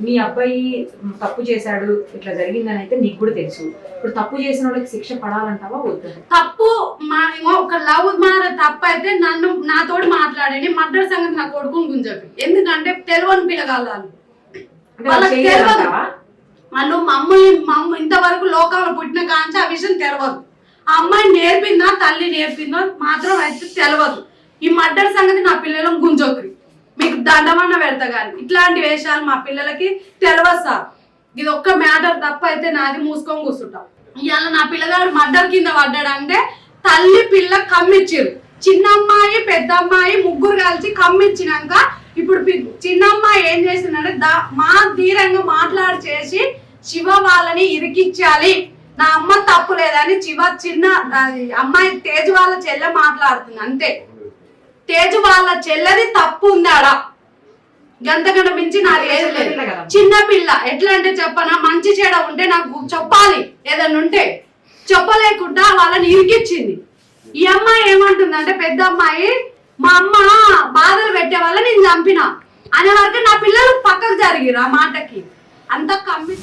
మీ అబ్బాయి తప్పు చేశాడు ఇట్లా జరిగిందని అయితే నీకు కూడా తెలుసు. ఇప్పుడు తప్పు చేసిన వాళ్ళకి శిక్ష పడాలంటావా వద్దు? తప్పు ఒక లవ్ మార తప్పు అయితే నన్ను నాతోటి మాట్లాడేది మర్డర్ సంగతి నా కొడుకుని గుంజపి. ఎందుకంటే తెలియని పిల్లగాళ్ళు వాళ్ళకి తెలియదు. వాళ్ళు మమ్మల్ని ఇంతవరకు లోకంలో పుట్టిన కాంచి ఆ విషయం తెలియదు. ఆ అమ్మాయి నేర్పిందా తల్లి నేర్పిందో మాత్రం అయితే తెలియదు. ఈ మర్డర్ సంగతి నా పిల్లలను గుంజోకరి మీకు దండమన్న పెడతా కానీ ఇట్లాంటి వేషాలు మా పిల్లలకి తెలియదు సార్. ఇది ఒక్క మ్యాటర్ తప్ప అయితే నాది మూసుకొని కూర్చుంటాం. ఇవాళ నా పిల్లగాడు మర్డర్ కింద పడ్డాడంటే తల్లి పిల్ల కమ్మిచ్చిరు. చిన్నమ్మాయి పెద్ద అమ్మాయి ముగ్గురు కలిసి కమ్మిచ్చినాక ఇప్పుడు చిన్నమ్మాయి ఏం చేసిందంటే మా ధీరంగా మాట్లాడి చేసి శివ వాళ్ళని ఇరికిచ్చాలి, నా అమ్మ తప్పు లేదని చిన్న అమ్మాయి తేజు వాళ్ళ చెల్లె మాట్లాడుతుంది. అంతే, తేజు వాళ్ళ చెల్లెది తప్పు ఉందాడా గంతగంట మించి నాకు ఏది లేదు. చిన్న పిల్ల ఎట్లా అంటే చెప్పనా, మంచి చెడ ఉంటే నాకు చెప్పాలి, ఏదన్నా ఉంటే చెప్పలేకుండా వాళ్ళని ఇరికిచ్చింది. ఈ అమ్మాయి ఏమంటుందంటే పెద్ద అమ్మాయి మా అమ్మ బాధలు పెట్టే వల్ల నేను చంపిన అనే వరకు నా పిల్లలు పక్కకు జరిగిరు. ఆ మాటకి అంత కమ్మి